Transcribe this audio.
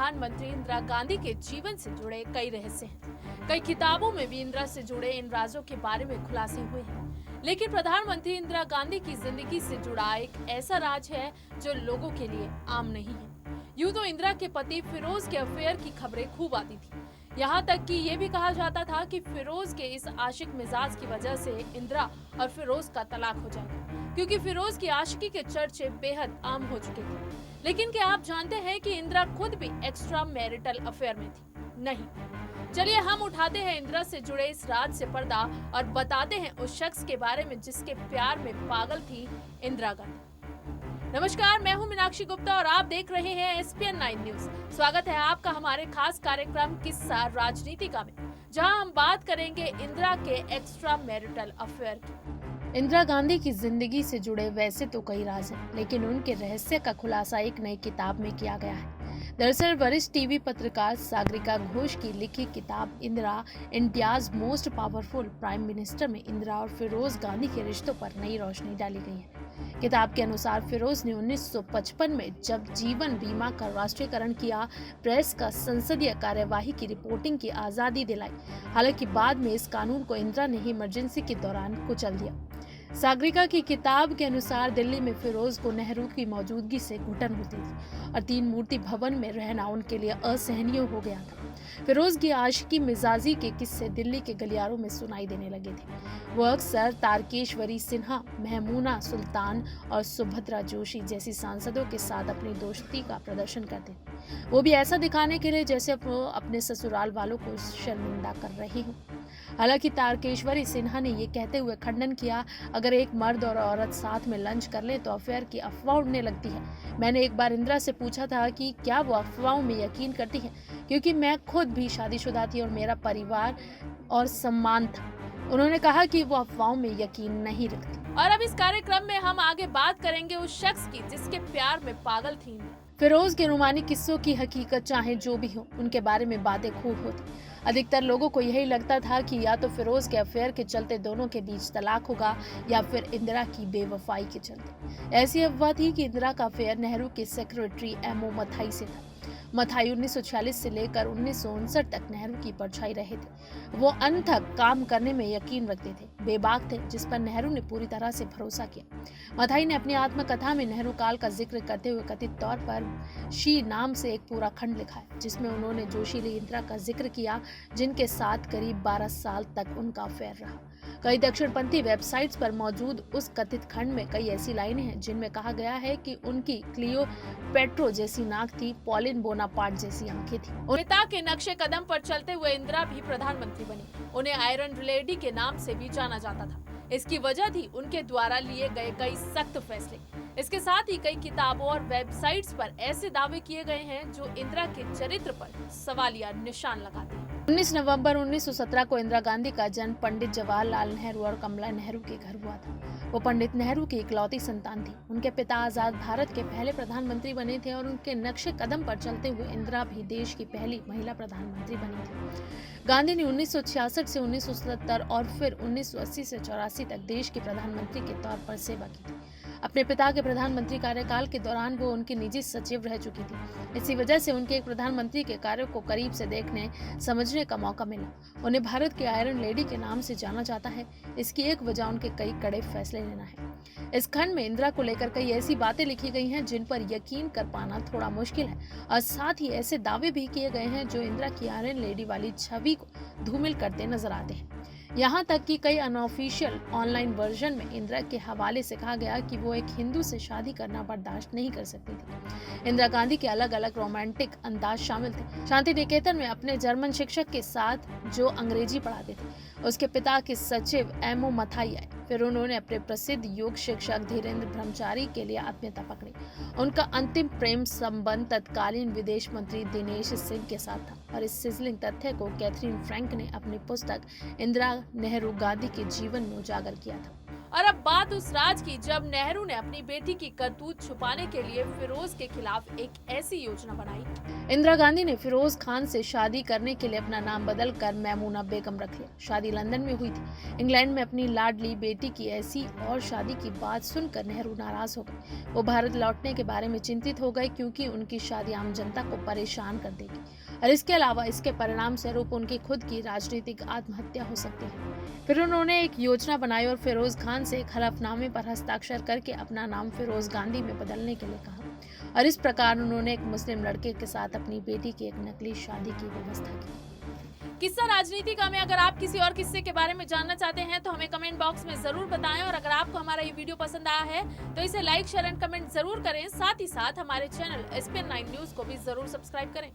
प्रधानमंत्री इंदिरा गांधी के जीवन से जुड़े कई रहस्य हैं। कई किताबों में भी इंदिरा से जुड़े इन राजों के बारे में खुलासे हुए हैं। लेकिन प्रधानमंत्री इंदिरा गांधी की जिंदगी से जुड़ा एक ऐसा राज है जो लोगों के लिए आम नहीं है। यूं तो इंदिरा के पति फिरोज के अफेयर की खबरें खूब आती थी। यहाँ तक कि ये भी कहा जाता था कि फिरोज के इस आशिक मिजाज की वजह से इंदिरा और फिरोज का तलाक हो जाएगा, क्योंकि फिरोज की आशिकी के चर्चे बेहद आम हो चुके थे। लेकिन क्या आप जानते हैं कि इंदिरा खुद भी एक्स्ट्रा मैरिटल अफेयर में थी? नहीं। चलिए हम उठाते हैं इंदिरा से जुड़े इस राज से पर्दा और बताते हैं उस शख्स के बारे में जिसके प्यार में पागल थी इंदिरा गांधी। नमस्कार, मैं हूं मीनाक्षी गुप्ता और आप देख रहे हैं SPN 9 न्यूज। स्वागत है आपका हमारे खास कार्यक्रम किस्सा राजनीतिका में, जहां हम बात करेंगे इंदिरा के एक्स्ट्रा मैरिटल अफेयर की। इंदिरा गांधी की जिंदगी से जुड़े वैसे तो कई राज हैं, लेकिन उनके रहस्य का खुलासा एक नई किताब में किया गया है। दरअसल वरिष्ठ टीवी पत्रकार सागरिका घोष की लिखी किताब Indira, India's most powerful prime minister में इंदिरा और फिरोज गांधी के रिश्तों पर नई रोशनी डाली गई है। किताब के अनुसार फिरोज ने 1955 में जब जीवन बीमा का राष्ट्रीयकरण किया, प्रेस का संसदीय कार्यवाही की रिपोर्टिंग की आजादी दिलाई। हालांकि बाद में इस कानून को इंदिरा ने ही इमरजेंसी के दौरान कुचल दिया। सागरिका की किताब के अनुसार दिल्ली में फिरोज को नेहरू की मौजूदगी से घुटन होती थी और 3 मूर्ति भवन में रहना उनके लिए असहनीय हो गया था। फिरोज की आशिकी मिजाजी के किस्से दिल्ली के गलियारों में सुनाई देने लगे थे। वो अक्सर तारकेश्वरी सिन्हा, महमूना सुल्तान और सुभद्रा जोशी जैसी सांसदों के साथ अपनी दोस्ती का प्रदर्शन करते थे, वो भी ऐसा दिखाने के लिए जैसे वो अपने ससुराल वालों को शर्मिंदा कर रही हो। हालांकि तारकेश्वरी सिन्हा ने ये कहते हुए खंडन किया, अगर एक मर्द और औरत साथ में लंच कर ले तो अफेयर की अफवाह उड़ने लगती है। मैंने एक बार इंदिरा से पूछा था कि क्या वो अफवाहों में यकीन करती है, क्योंकि मैं खुद भी शादीशुदा थी और मेरा परिवार और सम्मान था। उन्होंने कहा कि वो अफवाहों में यकीन नहीं रखती। और अब इस कार्यक्रम में हम आगे बात करेंगे उस शख्स की जिसके प्यार में पागल थी। फिरोज के रोमानी किस्सों की हकीकत चाहे जो भी हो, उनके बारे में बातें खूब होती। अधिकतर लोगों को यही लगता था कि या तो फिरोज के अफेयर के चलते दोनों के बीच तलाक होगा या फिर इंदिरा की बेवफाई के चलते। ऐसी अफवाह थी कि इंदिरा का अफेयर नेहरू के सेक्रेटरी एमओ मथाई से था। मथाई 1946 से लेकर 1959 तक नेहरू की परछाई रहे थे। वो अनथक काम करने में यकीन रखते थे, बेबाक थे, जिस पर नेहरू ने पूरी तरह से भरोसा किया। मथाई ने अपनी आत्मकथा में नेहरू काल का जिक्र करते हुए कथित तौर पर शी नाम से एक पूरा खंड लिखा है, जिसमें उन्होंने जोशीली इंदिरा का जिक्र किया, जिनके साथ करीब 12 साल तक उनका अफेयर रहा। कई दक्षिणपंथी वेबसाइट्स पर मौजूद उस कथित खंड में कई ऐसी लाइनें हैं जिनमें कहा गया है कि उनकी क्लियो पेट्रो जैसी नाक थी, पॉलिन बोनापार्ट जैसी आंखें थी। पिता के नक्शे कदम पर चलते हुए इंदिरा भी प्रधानमंत्री बनी। उन्हें आयरन लेडी के नाम से भी जाना जाता था। इसकी वजह थी उनके द्वारा लिए गए कई सख्त फैसले। इसके साथ ही कई किताबों और वेबसाइट्स पर ऐसे दावे किए गए हैं जो इंदिरा के चरित्र पर सवालिया निशान लगाते हैं। 19 नवंबर 1917 को इंदिरा गांधी का जन्म पंडित जवाहरलाल नेहरू और कमला नेहरू के घर हुआ था। वो पंडित नेहरू की इकलौती संतान थी। उनके पिता आजाद भारत के पहले प्रधानमंत्री बने थे और उनके नक्शे कदम पर चलते हुए इंदिरा भी देश की पहली महिला प्रधानमंत्री बनी थी। गांधी ने 1966 से 1970 और फिर 1980 से 84 तक देश के प्रधानमंत्री के तौर पर सेवा की थी। अपने पिता के प्रधानमंत्री कार्यकाल के दौरान वो उनकी निजी सचिव रह चुकी थी। इसी वजह से उनके एक प्रधानमंत्री के कार्यों को करीब से देखने समझने का मौका मिला। उन्हें भारत की आयरन लेडी के नाम से जाना जाता है। इसकी एक वजह उनके कई कड़े फैसले लेना है। इस खंड में इंदिरा को लेकर कई ऐसी बातें लिखी गई हैं जिन पर यकीन कर पाना थोड़ा मुश्किल है, और साथ ही ऐसे दावे भी किए गए हैं जो इंदिरा की आयरन लेडी वाली छवि को धूमिल करते नजर आते हैं। यहाँ तक कि कई अनऑफिशियल ऑनलाइन वर्जन में इंदिरा के हवाले से कहा गया कि वो एक हिंदू से शादी करना बर्दाश्त नहीं कर सकती थी। इंदिरा गांधी के अलग अलग रोमांटिक अंदाज शामिल थे। शांति निकेतन में अपने जर्मन शिक्षक के साथ जो अंग्रेजी पढ़ाते थे, उसके पिता के सचिव एमओ मथाई आए। फिर उन्होंने अपने प्रसिद्ध योग शिक्षक धीरेन्द्र ब्रह्मचारी के लिए आत्मीयता पकड़ी। उनका अंतिम प्रेम संबंध तत्कालीन विदेश मंत्री दिनेश सिंह के साथ था, और इस सिजलिंग तथ्य को कैथरीन फ्रैंक ने अपनी पुस्तक इंदिरा नेहरू गांधी के जीवन में उजागर किया था। और अब बात उस राज की जब नेहरू ने अपनी बेटी की करतूत छुपाने के लिए फिरोज के खिलाफ एक ऐसी योजना बनाई। इंदिरा गांधी ने फिरोज खान से शादी करने के लिए अपना नाम बदलकर मैमूना बेगम रख लिया। शादी लंदन में हुई थी। इंग्लैंड में अपनी लाडली बेटी की ऐसी और शादी की बात सुनकर नेहरू नाराज हो गए। वो भारत लौटने के बारे में चिंतित हो गए क्योंकि उनकी शादी आम जनता को परेशान कर देगी और इसके अलावा इसके परिणाम स्वरूप उनकी खुद की राजनीतिक आत्महत्या हो सकती है। फिर उन्होंने एक योजना बनाई और फिरोज खान से एक हलफनामे पर हस्ताक्षर करके अपना नाम फिरोज गांधी में बदलने के लिए कहा और इस प्रकार उन्होंने एक मुस्लिम लड़के के साथ अपनी बेटी की एक नकली शादी की व्यवस्था की। किस्सा राजनीति का में अगर आप किसी और किस्से के बारे में जानना चाहते हैं तो हमें कमेंट बॉक्स में जरूर बताएं और अगर आपको हमारा ये वीडियो पसंद आया है तो इसे लाइक शेयर एंड कमेंट जरूर करें। साथ ही साथ हमारे चैनल SPN9 न्यूज को भी जरूर सब्सक्राइब करें।